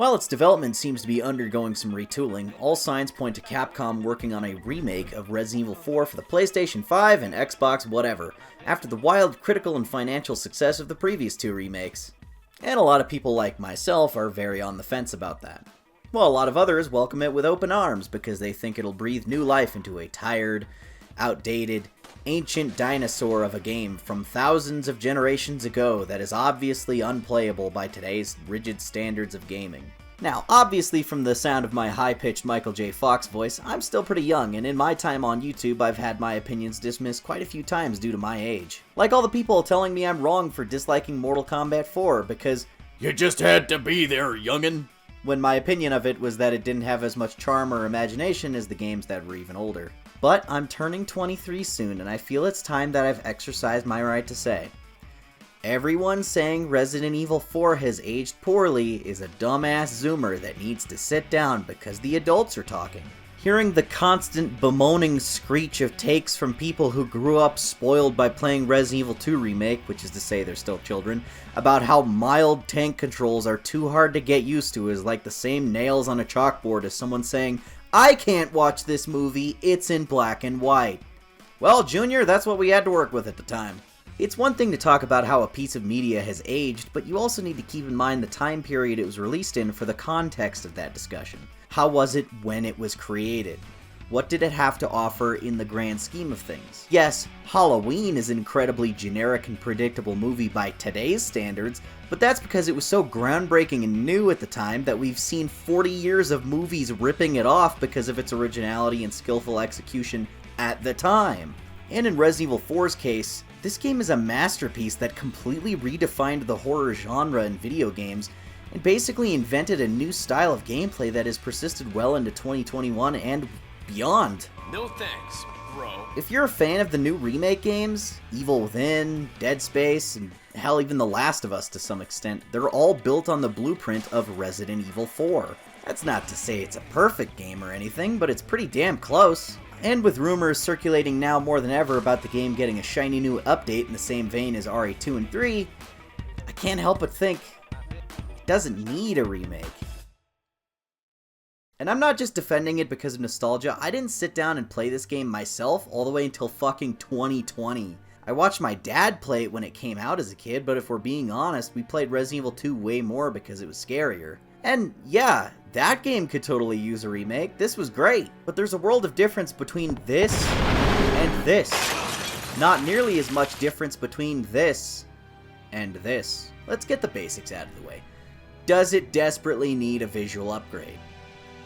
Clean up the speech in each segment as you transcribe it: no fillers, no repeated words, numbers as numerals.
While its development seems to be undergoing some retooling, all signs point to Capcom working on a remake of Resident Evil 4 for the PlayStation 5 and Xbox whatever, after the wild critical and financial success of the previous two remakes. And a lot of people like myself are very on the fence about that. While a lot of others welcome it with open arms because they think it'll breathe new life into a tired, outdated, ancient dinosaur of a game from thousands of generations ago that is obviously unplayable by today's rigid standards of gaming. Now, obviously from the sound of my high-pitched Michael J. Fox voice, I'm still pretty young, and in my time on YouTube I've had my opinions dismissed quite a few times due to my age. Like all the people telling me I'm wrong for disliking Mortal Kombat 4 because you just had to be there, youngin', when my opinion of it was that it didn't have as much charm or imagination as the games that were even older. But I'm turning 23 soon, and I feel it's time that I've exercised my right to say, everyone saying Resident Evil 4 has aged poorly is a dumbass zoomer that needs to sit down because the adults are talking. Hearing the constant bemoaning screech of takes from people who grew up spoiled by playing Resident Evil 2 Remake, which is to say they're still children, about how mild tank controls are too hard to get used to is like the same nails on a chalkboard as someone saying, I can't watch this movie, it's in black and white. Well, Junior, that's what we had to work with at the time. It's one thing to talk about how a piece of media has aged, but you also need to keep in mind the time period it was released in for the context of that discussion. How was it when it was created? What did it have to offer in the grand scheme of things? Yes, Halloween is an incredibly generic and predictable movie by today's standards, but that's because it was so groundbreaking and new at the time that we've seen 40 years of movies ripping it off because of its originality and skillful execution at the time. And in Resident Evil 4's case, this game is a masterpiece that completely redefined the horror genre in video games and basically invented a new style of gameplay that has persisted well into 2021 and beyond. No thanks, bro. If you're a fan of the new remake games, Evil Within, Dead Space, and hell, even The Last of Us to some extent, they're all built on the blueprint of Resident Evil 4. That's not to say it's a perfect game or anything, but it's pretty damn close. And with rumors circulating now more than ever about the game getting a shiny new update in the same vein as RE2 and 3, I can't help but think it doesn't need a remake. And I'm not just defending it because of nostalgia. I didn't sit down and play this game myself all the way until fucking 2020. I watched my dad play it when it came out as a kid, but if we're being honest, we played Resident Evil 2 way more because it was scarier. And yeah, that game could totally use a remake. This was great. But there's a world of difference between this and this. Not nearly as much difference between this and this. Let's get the basics out of the way. Does it desperately need a visual upgrade?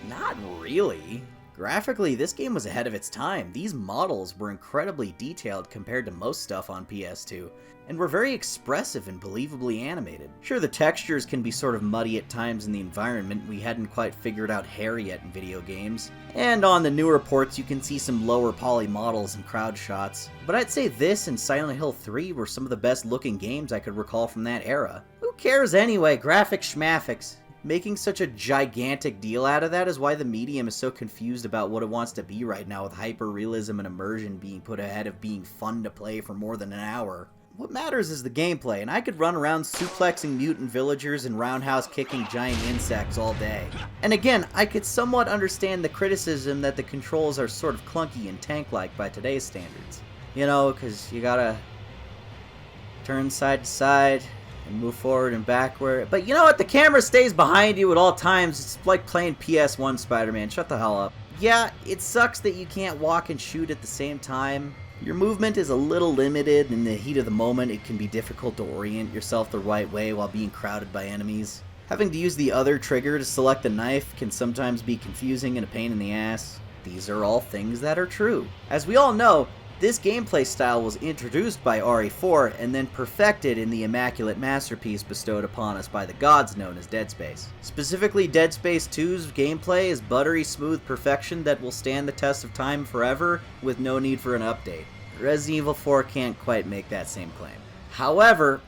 Not really. Graphically, this game was ahead of its time. These models were incredibly detailed compared to most stuff on PS2, and were very expressive and believably animated. Sure, the textures can be sort of muddy at times in the environment. We hadn't quite figured out hair yet in video games. And on the newer ports, you can see some lower poly models and crowd shots. But I'd say this and Silent Hill 3 were some of the best looking games I could recall from that era. Who cares anyway? Graphics schmaffics. Making such a gigantic deal out of that is why the medium is so confused about what it wants to be right now, with hyper-realism and immersion being put ahead of being fun to play for more than an hour. What matters is the gameplay, and I could run around suplexing mutant villagers and roundhouse kicking giant insects all day. And again, I could somewhat understand the criticism that the controls are sort of clunky and tank-like by today's standards. You know, because you gotta turn side to side and move forward and backward. But you know what? The camera stays behind you at all times. It's like playing PS1 Spider-Man. Shut the hell up. Yeah, it sucks that you can't walk and shoot at the same time. Your movement is a little limited. In the heat of the moment, it can be difficult to orient yourself the right way while being crowded by enemies. Having to use the other trigger to select a knife can sometimes be confusing and a pain in the ass. These are all things that are true. As we all know, this gameplay style was introduced by RE4 and then perfected in the immaculate masterpiece bestowed upon us by the gods known as Dead Space. Specifically, Dead Space 2's gameplay is buttery smooth perfection that will stand the test of time forever with no need for an update. Resident Evil 4 can't quite make that same claim. However,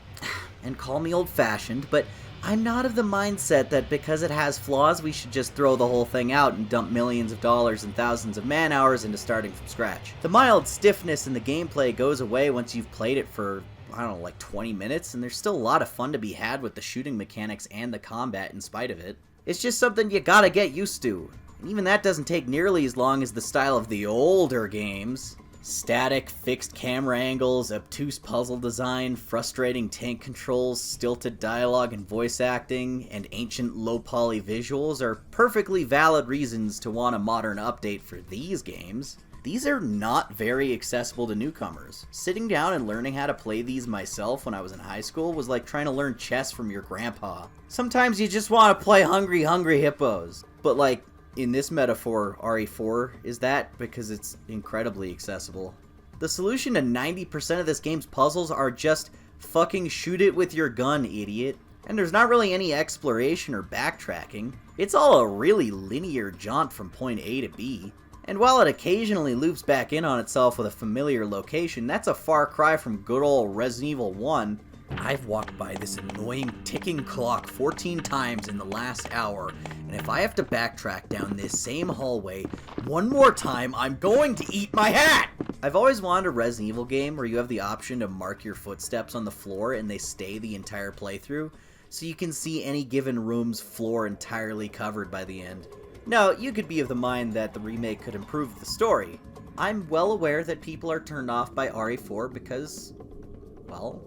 and call me old-fashioned, but I'm not of the mindset that because it has flaws, we should just throw the whole thing out and dump millions of dollars and thousands of man-hours into starting from scratch. The mild stiffness in the gameplay goes away once you've played it for, I don't know, like 20 minutes, and there's still a lot of fun to be had with the shooting mechanics and the combat in spite of it. It's just something you gotta get used to. And even that doesn't take nearly as long as the style of the older games. Static, fixed camera angles, obtuse puzzle design, frustrating tank controls, stilted dialogue and voice acting, and ancient low-poly visuals are perfectly valid reasons to want a modern update for these games. These are not very accessible to newcomers. Sitting down and learning how to play these myself when I was in high school was like trying to learn chess from your grandpa. Sometimes you just want to play Hungry Hungry Hippos. But like, in this metaphor, RE4 is that because it's incredibly accessible. The solution to 90% of this game's puzzles are just fucking shoot it with your gun, idiot. And there's not really any exploration or backtracking. It's all a really linear jaunt from point A to B. And while it occasionally loops back in on itself with a familiar location, that's a far cry from good old Resident Evil 1. I've walked by this annoying ticking clock 14 times in the last hour, and if I have to backtrack down this same hallway one more time, I'm going to eat my hat! I've always wanted a Resident Evil game where you have the option to mark your footsteps on the floor and they stay the entire playthrough, so you can see any given room's floor entirely covered by the end. Now, you could be of the mind that the remake could improve the story. I'm well aware that people are turned off by RE4 because, well,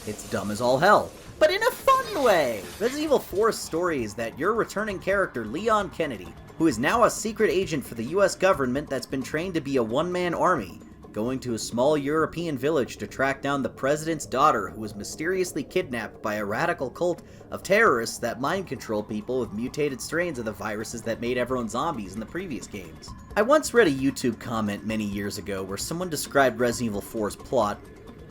it's dumb as all hell. But in a fun way! Resident Evil 4's story is that your returning character, Leon Kennedy, who is now a secret agent for the US government that's been trained to be a one-man army, going to a small European village to track down the president's daughter who was mysteriously kidnapped by a radical cult of terrorists that mind control people with mutated strains of the viruses that made everyone zombies in the previous games. I once read a YouTube comment many years ago where someone described Resident Evil 4's plot,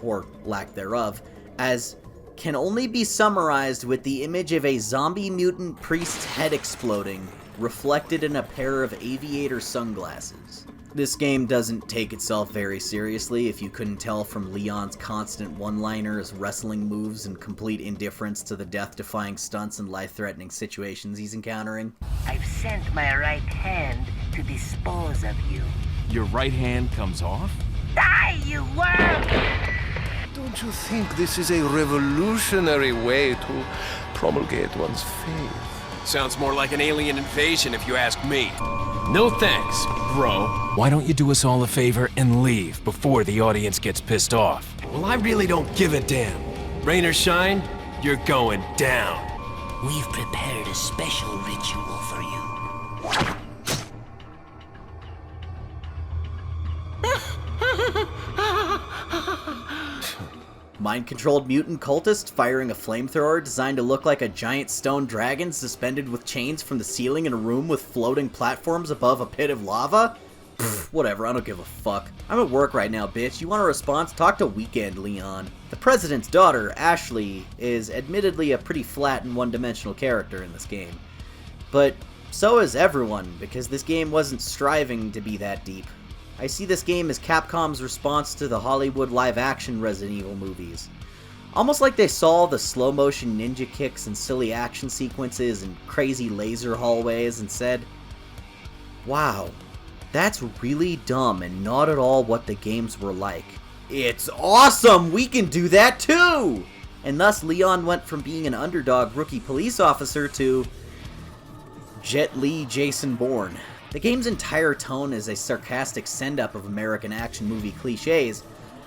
or lack thereof, as can only be summarized with the image of a zombie mutant priest's head exploding, reflected in a pair of aviator sunglasses. This game doesn't take itself very seriously, if you couldn't tell from Leon's constant one-liners, wrestling moves, and complete indifference to the death-defying stunts and life-threatening situations he's encountering. I've sent my right hand to dispose of you. Your right hand comes off? Die, you worm! Don't you think this is a revolutionary way to promulgate one's faith? Sounds more like an alien invasion if you ask me. No thanks, bro. Why don't you do us all a favor and leave before the audience gets pissed off? Well, I really don't give a damn. Rain or shine, you're going down. We've prepared a special ritual for you. Mind-controlled mutant cultist firing a flamethrower designed to look like a giant stone dragon suspended with chains from the ceiling in a room with floating platforms above a pit of lava? Pfft, whatever, I don't give a fuck. I'm at work right now, bitch. You want a response? Talk to Weekend, Leon. The president's daughter, Ashley, is admittedly a pretty flat and one-dimensional character in this game. But so is everyone, because this game wasn't striving to be that deep. I see this game as Capcom's response to the Hollywood live-action Resident Evil movies. Almost like they saw the slow-motion ninja kicks and silly action sequences and crazy laser hallways and said, wow, that's really dumb and not at all what the games were like. It's awesome! We can do that too! And thus Leon went from being an underdog rookie police officer to Jet Li Jason Bourne. The game's entire tone is a sarcastic send-up of American action movie cliches,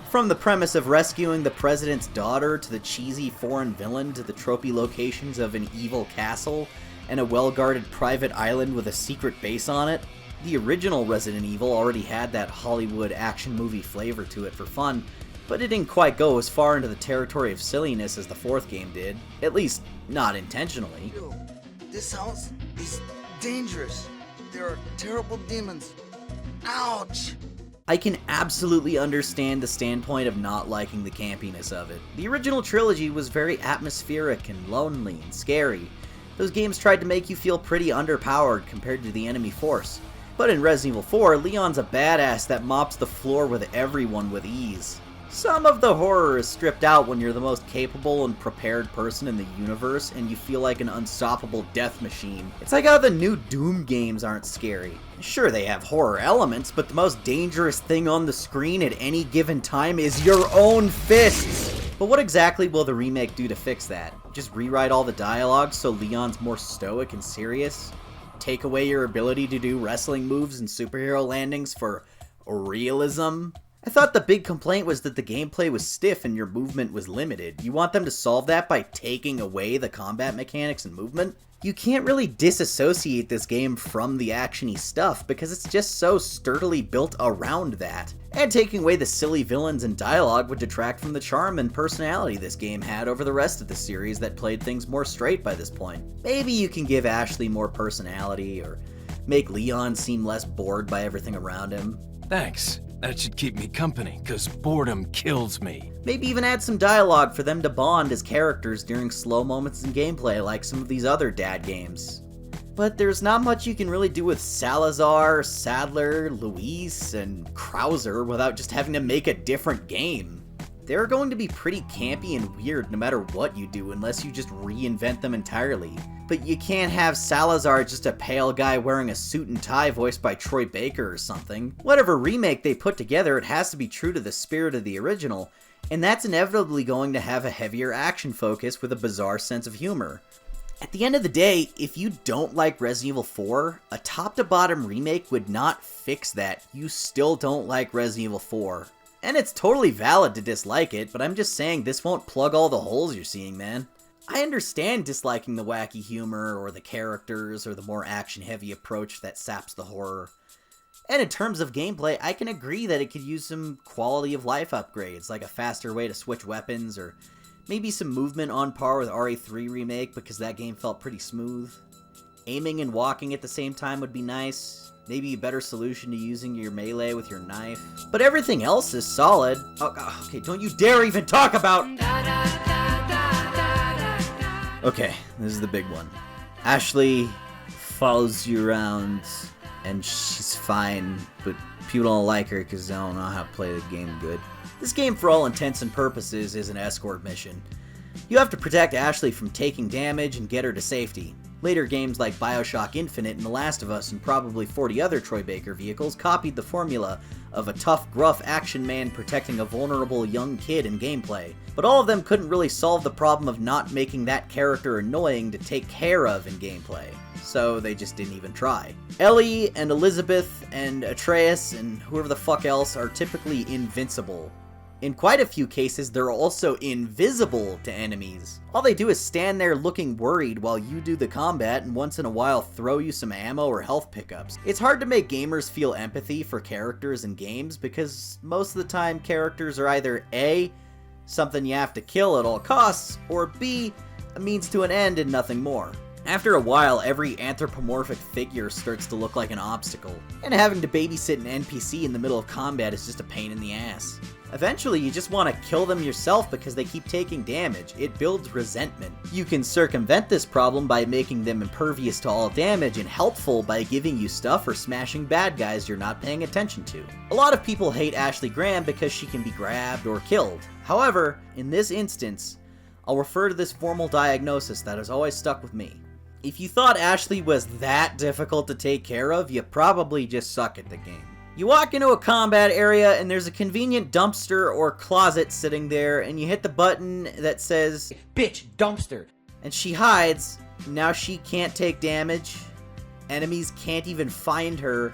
from the premise of rescuing the president's daughter to the cheesy foreign villain to the tropey locations of an evil castle and a well-guarded private island with a secret base on it. The original Resident Evil already had that Hollywood action movie flavor to it for fun, but it didn't quite go as far into the territory of silliness as the fourth game did, at least not intentionally. Yo, this house is dangerous. There are terrible demons. Ouch! I can absolutely understand the standpoint of not liking the campiness of it. The original trilogy was very atmospheric and lonely and scary. Those games tried to make you feel pretty underpowered compared to the enemy force. But in Resident Evil 4, Leon's a badass that mops the floor with everyone with ease. Some of the horror is stripped out when you're the most capable and prepared person in the universe and you feel like an unstoppable death machine. It's like how the new Doom games aren't scary. Sure, they have horror elements, but the most dangerous thing on the screen at any given time is your own fists! But what exactly will the remake do to fix that? Just rewrite all the dialogue so Leon's more stoic and serious? Take away your ability to do wrestling moves and superhero landings for realism? I thought the big complaint was that the gameplay was stiff and your movement was limited. You want them to solve that by taking away the combat mechanics and movement? You can't really disassociate this game from the actiony stuff because it's just so sturdily built around that. And taking away the silly villains and dialogue would detract from the charm and personality this game had over the rest of the series that played things more straight by this point. Maybe you can give Ashley more personality or make Leon seem less bored by everything around him. Thanks. That should keep me company, cause boredom kills me. Maybe even add some dialogue for them to bond as characters during slow moments in gameplay like some of these other dad games. But there's not much you can really do with Salazar, Sadler, Luis, and Krauser without just having to make a different game. They're going to be pretty campy and weird no matter what you do unless you just reinvent them entirely. But you can't have Salazar just a pale guy wearing a suit and tie voiced by Troy Baker or something. Whatever remake they put together, it has to be true to the spirit of the original, and that's inevitably going to have a heavier action focus with a bizarre sense of humor. At the end of the day, if you don't like Resident Evil 4, a top-to-bottom remake would not fix that. You still don't like Resident Evil 4. And it's totally valid to dislike it, but I'm just saying this won't plug all the holes you're seeing, man. I understand disliking the wacky humor, or the characters, or the more action-heavy approach that saps the horror. And in terms of gameplay, I can agree that it could use some quality-of-life upgrades, like a faster way to switch weapons, or maybe some movement on par with RE3 Remake, because that game felt pretty smooth. Aiming and walking at the same time would be nice. Maybe a better solution to using your melee with your knife. But everything else is solid. Oh, okay, don't you dare even talk about... Okay, this is the big one. Ashley follows you around, and she's fine, but people don't like her because they don't know how to play the game good. This game, for all intents and purposes, is an escort mission. You have to protect Ashley from taking damage and get her to safety. Later games like BioShock Infinite and The Last of Us and probably 40 other Troy Baker vehicles copied the formula of a tough, gruff action man protecting a vulnerable young kid in gameplay. But all of them couldn't really solve the problem of not making that character annoying to take care of in gameplay. So they just didn't even try. Ellie and Elizabeth and Atreus and whoever the fuck else are typically invincible. In quite a few cases, they're also invisible to enemies. All they do is stand there looking worried while you do the combat and once in a while throw you some ammo or health pickups. It's hard to make gamers feel empathy for characters in games because most of the time characters are either A, something you have to kill at all costs, or B, a means to an end and nothing more. After a while, every anthropomorphic figure starts to look like an obstacle, and having to babysit an NPC in the middle of combat is just a pain in the ass. Eventually, you just want to kill them yourself because they keep taking damage. It builds resentment. You can circumvent this problem by making them impervious to all damage and helpful by giving you stuff or smashing bad guys you're not paying attention to. A lot of people hate Ashley Graham because she can be grabbed or killed. However, in this instance, I'll refer to this formal diagnosis that has always stuck with me. If you thought Ashley was that difficult to take care of, you probably just suck at the game. You walk into a combat area and there's a convenient dumpster or closet sitting there and you hit the button that says, "Bitch, dumpster." And she hides. Now she can't take damage. Enemies can't even find her.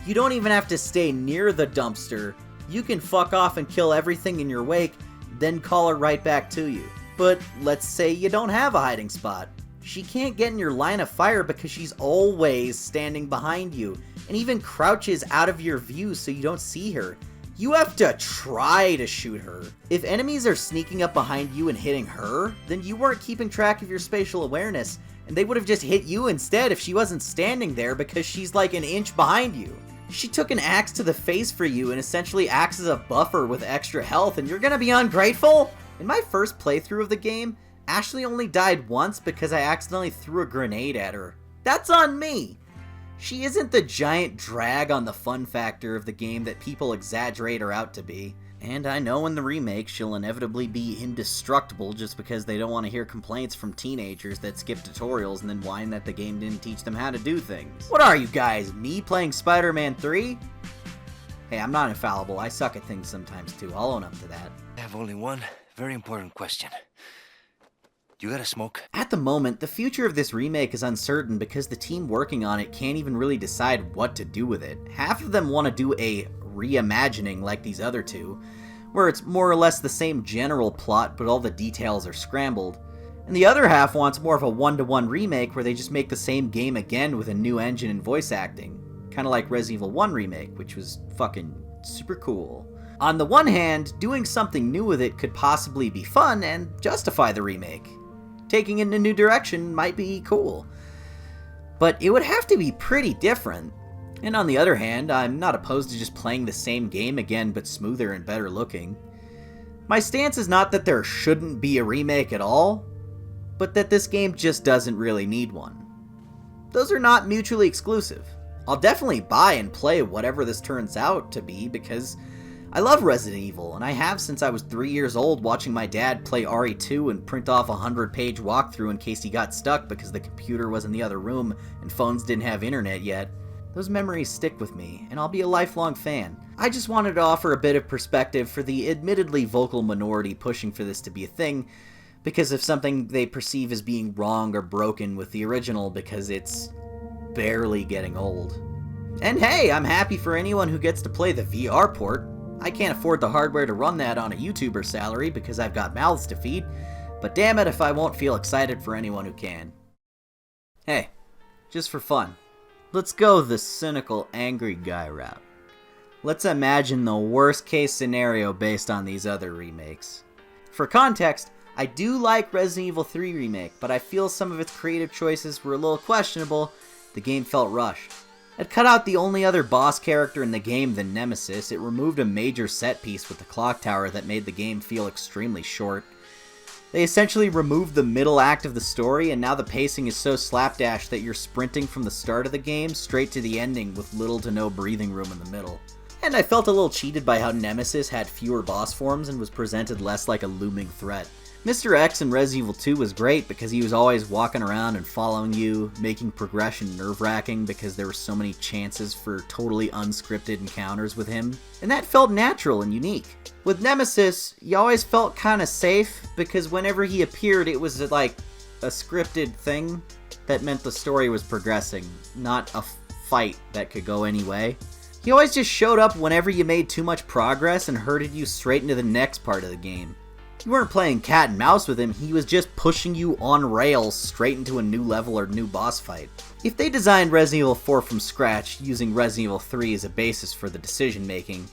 You don't even have to stay near the dumpster. You can fuck off and kill everything in your wake, then call her right back to you. But let's say you don't have a hiding spot. She can't get in your line of fire because she's always standing behind you, and even crouches out of your view so you don't see her. You have to try to shoot her. If enemies are sneaking up behind you and hitting her, then you weren't keeping track of your spatial awareness, and they would have just hit you instead if she wasn't standing there because she's like an inch behind you. She took an axe to the face for you and essentially acts as a buffer with extra health, and you're gonna be ungrateful? In my first playthrough of the game, Ashley only died once because I accidentally threw a grenade at her. That's on me! She isn't the giant drag on the fun factor of the game that people exaggerate her out to be. And I know in the remake she'll inevitably be indestructible just because they don't want to hear complaints from teenagers that skip tutorials and then whine that the game didn't teach them how to do things. What are you guys, me playing Spider-Man 3? Hey, I'm not infallible, I suck at things sometimes too, I'll own up to that. I have only one Very important question. You got a smoke? At the moment, the future of this remake is uncertain because the team working on it can't even really decide what to do with it. Half of them want to do a reimagining like these other two, where it's more or less the same general plot but all the details are scrambled. And the other half wants more of a one-to-one remake where they just make the same game again with a new engine and voice acting. Kinda like Resident Evil 1 Remake, which was fucking super cool. On the one hand, doing something new with it could possibly be fun and justify the remake. Taking it in a new direction might be cool. But it would have to be pretty different. And on the other hand, I'm not opposed to just playing the same game again but smoother and better looking. My stance is not that there shouldn't be a remake at all, but that this game just doesn't really need one. Those are not mutually exclusive. I'll definitely buy and play whatever this turns out to be because I love Resident Evil, and I have since I was 3 years old watching my dad play RE2 and print off a 100-page walkthrough in case he got stuck because the computer was in the other room and phones didn't have internet yet. Those memories stick with me, and I'll be a lifelong fan. I just wanted to offer a bit of perspective for the admittedly vocal minority pushing for this to be a thing, because of something they perceive as being wrong or broken with the original because it's barely getting old. And hey, I'm happy for anyone who gets to play the VR port. I can't afford the hardware to run that on a YouTuber salary because I've got mouths to feed, but damn it if I won't feel excited for anyone who can. Hey, just for fun, let's go the cynical, angry guy route. Let's imagine the worst case scenario based on these other remakes. For context, I do like Resident Evil 3 Remake, but I feel some of its creative choices were a little questionable. The game felt rushed. It cut out the only other boss character in the game than Nemesis. It removed a major set piece with the clock tower that made the game feel extremely short. They essentially removed the middle act of the story, and now the pacing is so slapdash that you're sprinting from the start of the game straight to the ending with little to no breathing room in the middle. And I felt a little cheated by how Nemesis had fewer boss forms and was presented less like a looming threat. Mr. X in Resident Evil 2 was great because he was always walking around and following you, making progression nerve-wracking because there were so many chances for totally unscripted encounters with him, and that felt natural and unique. With Nemesis, you always felt kinda safe because whenever he appeared it was like a scripted thing that meant the story was progressing, not a fight that could go any way. He always just showed up whenever you made too much progress and herded you straight into the next part of the game. You weren't playing cat and mouse with him, he was just pushing you on rails straight into a new level or new boss fight. If they designed Resident Evil 4 from scratch, using Resident Evil 3 as a basis for the decision making,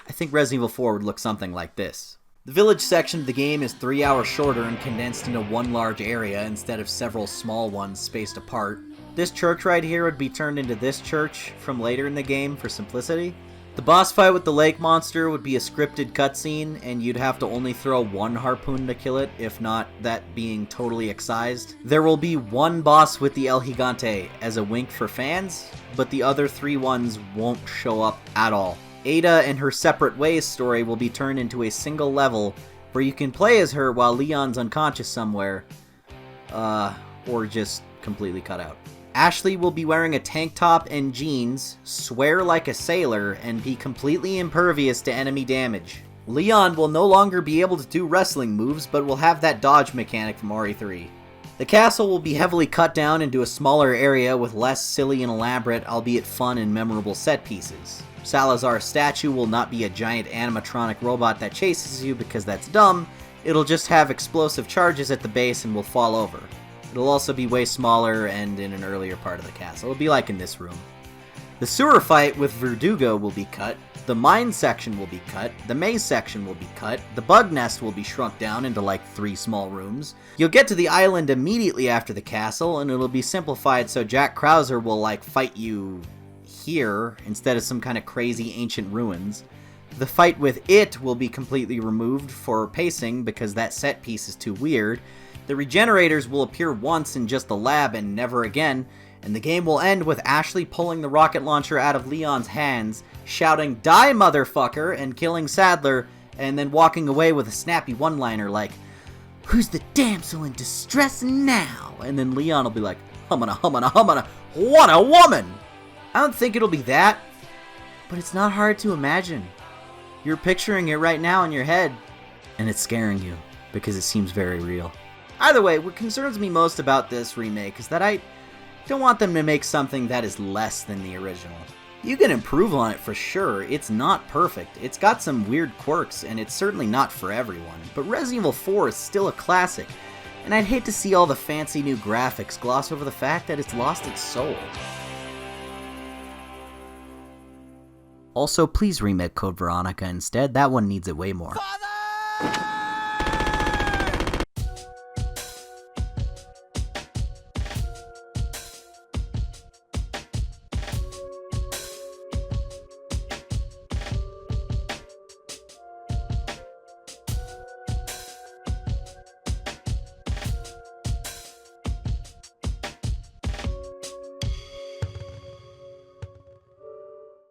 I think Resident Evil 4 would look something like this. The village section of the game is 3 hours shorter and condensed into one large area instead of several small ones spaced apart. This church right here would be turned into this church from later in the game for simplicity. The boss fight with the lake monster would be a scripted cutscene, and you'd have to only throw one harpoon to kill it, if not that being totally excised. There will be one boss with the El Gigante as a wink for fans, but the other 3 ones won't show up at all. Ada and her Separate Ways story will be turned into a single level where you can play as her while Leon's unconscious somewhere, or just completely cut out. Ashley will be wearing a tank top and jeans, swear like a sailor, and be completely impervious to enemy damage. Leon will no longer be able to do wrestling moves, but will have that dodge mechanic from RE3. The castle will be heavily cut down into a smaller area with less silly and elaborate, albeit fun and memorable set pieces. Salazar's statue will not be a giant animatronic robot that chases you because that's dumb. It'll just have explosive charges at the base and will fall over. It'll also be way smaller and in an earlier part of the castle. It'll be like in this room. The sewer fight with Verdugo will be cut. The mine section will be cut. The maze section will be cut. The bug nest will be shrunk down into like 3 small rooms. You'll get to the island immediately after the castle, and it'll be simplified so Jack Krauser will like fight you here instead of some kind of crazy ancient ruins. The fight with it will be completely removed for pacing because that set piece is too weird. The regenerators will appear once in just the lab and never again, and the game will end with Ashley pulling the rocket launcher out of Leon's hands, shouting, "Die, motherfucker!" and killing Sadler, and then walking away with a snappy one-liner like, "Who's the damsel in distress now?" And then Leon will be like, "Humana, humana, humana, what a woman!" I don't think it'll be that, but it's not hard to imagine. You're picturing it right now in your head. and it's scaring you because it seems very real. Either way, what concerns me most about this remake is that I don't want them to make something that is less than the original. You can improve on it for sure, it's not perfect, it's got some weird quirks, and it's certainly not for everyone, but Resident Evil 4 is still a classic, and I'd hate to see all the fancy new graphics gloss over the fact that it's lost its soul. Also, please remake Code Veronica instead, that one needs it way more. Father!